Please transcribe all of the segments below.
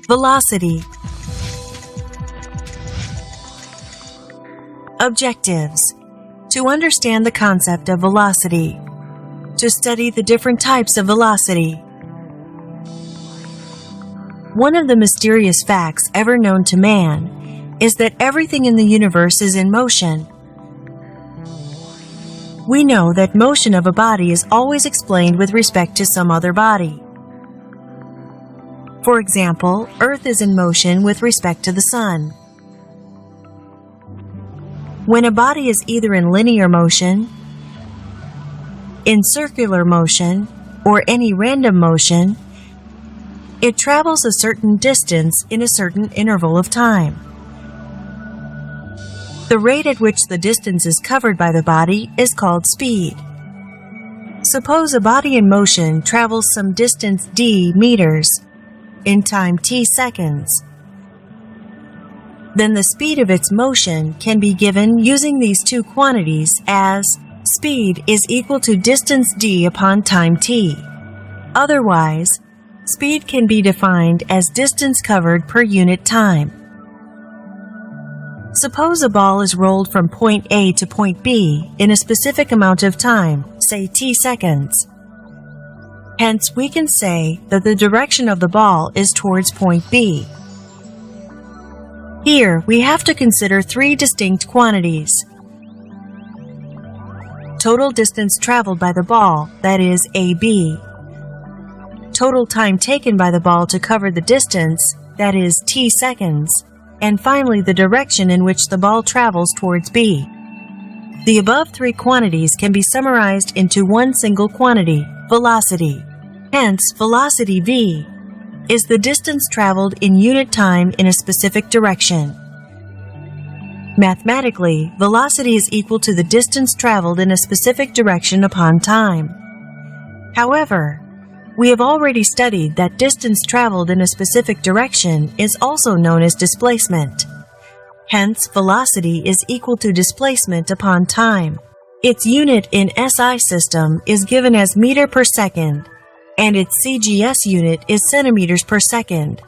Velocity. Objectives: to understand the concept of velocity, to study the different types of velocity. One of the mysterious facts ever known to man is that everything in the universe is in motion. We know that motion of a body is always explained with respect to some other body. For example, Earth is in motion with respect to the Sun. When a body is either in linear motion, in circular motion, or any random motion, it travels a certain distance in a certain interval of time. The rate at which the distance is covered by the body is called speed. Suppose a body in motion travels some distance d meters in time t seconds. Then the speed of its motion can be given using these two quantities as speed is equal to distance d upon time t. Otherwise, speed can be defined as distance covered per unit time. Suppose a ball is rolled from point A to point B in a specific amount of time, say t seconds. Hence, we can say that the direction of the ball is towards point B. Here, we have to consider three distinct quantities. Total distance traveled by the ball, that is, AB. Total time taken by the ball to cover the distance, that is, t seconds. And finally, the direction in which the ball travels towards B. The above three quantities can be summarized into one single quantity, velocity. Hence, velocity v is the distance traveled in unit time in a specific direction. Mathematically, velocity is equal to the distance traveled in a specific direction upon time. However, we have already studied that distance traveled in a specific direction is also known as displacement. Hence, velocity is equal to displacement upon time. Its unit in SI system is given as meter per second, and its CGS unit is centimeters per second.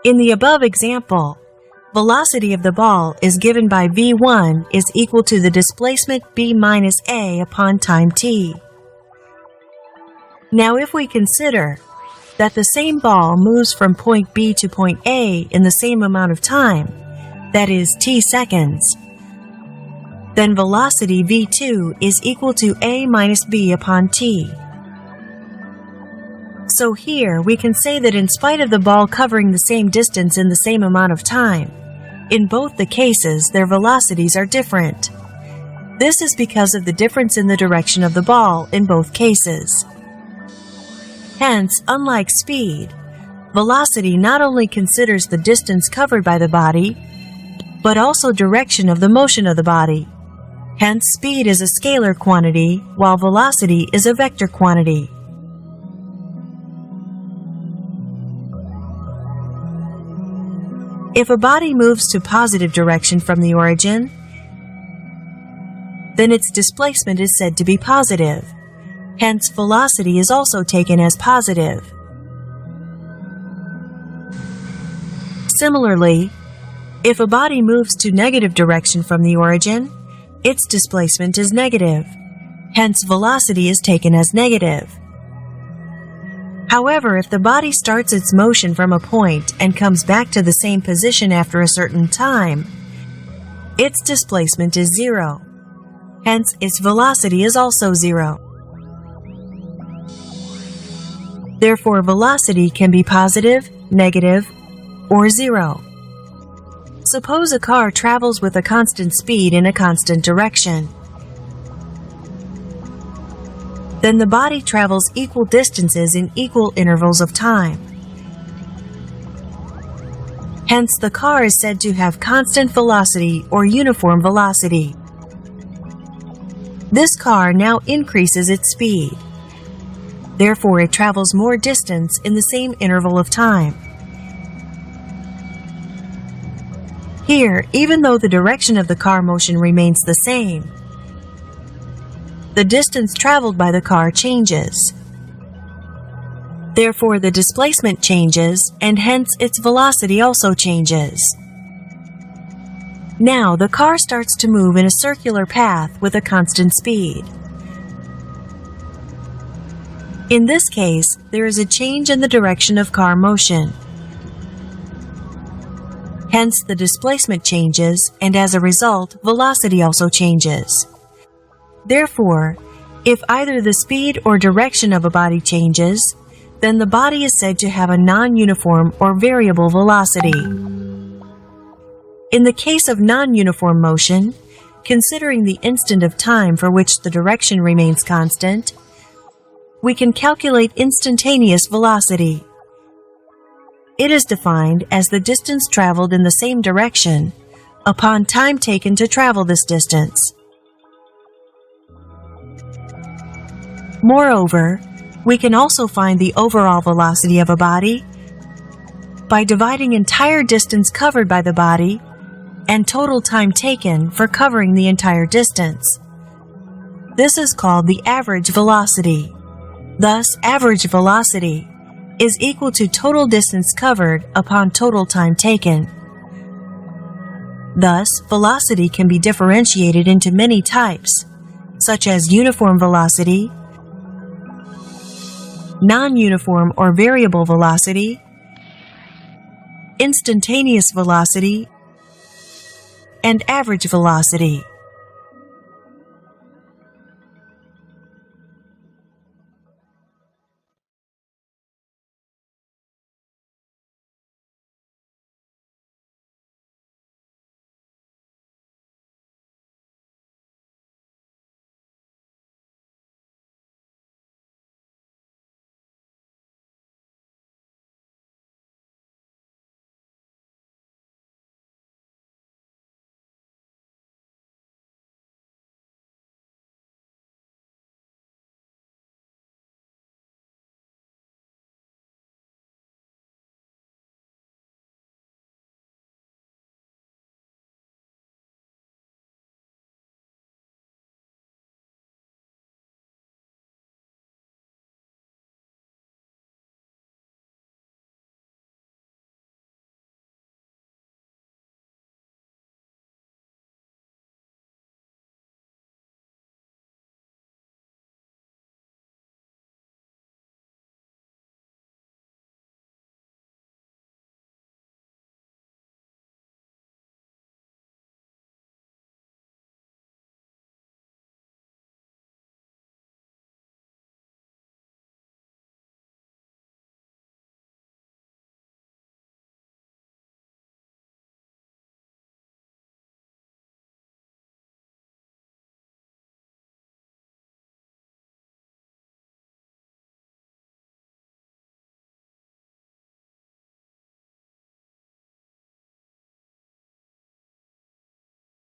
In the above example, velocity of the ball is given by v1 is equal to the displacement b minus a upon time t. Now if we consider that the same ball moves from point B to point A in the same amount of time, that is t seconds, then velocity v2 is equal to a minus b upon t. So here we can say that in spite of the ball covering the same distance in the same amount of time, in both the cases their velocities are different. This is because of the difference in the direction of the ball in both cases. Hence, unlike speed, velocity not only considers the distance covered by the body, but also direction of the motion of the body. Hence, speed is a scalar quantity, while velocity is a vector quantity. If a body moves to positive direction from the origin, then its displacement is said to be positive. Hence, velocity is also taken as positive. Similarly, if a body moves to negative direction from the origin, its displacement is negative. Hence, velocity is taken as negative. However, if the body starts its motion from a point and comes back to the same position after a certain time, its displacement is zero. Hence, its velocity is also zero. Therefore, velocity can be positive, negative, or zero. Suppose a car travels with a constant speed in a constant direction. Then the body travels equal distances in equal intervals of time. Hence, the car is said to have constant velocity or uniform velocity. This car now increases its speed. Therefore, it travels more distance in the same interval of time. Here, even though the direction of the car motion remains the same, the distance traveled by the car changes. Therefore, the displacement changes, and hence its velocity also changes. Now, the car starts to move in a circular path with a constant speed. In this case, there is a change in the direction of car motion. Hence, the displacement changes, and as a result, velocity also changes. Therefore, if either the speed or direction of a body changes, then the body is said to have a non-uniform or variable velocity. In the case of non-uniform motion, considering the instant of time for which the direction remains constant, we can calculate instantaneous velocity. It is defined as the distance traveled in the same direction upon time taken to travel this distance. Moreover, we can also find the overall velocity of a body by dividing entire distance covered by the body and total time taken for covering the entire distance. This is called the average velocity. Thus, average velocity is equal to total distance covered upon total time taken. Thus, velocity can be differentiated into many types, such as uniform velocity, non-uniform or variable velocity, instantaneous velocity, and average velocity.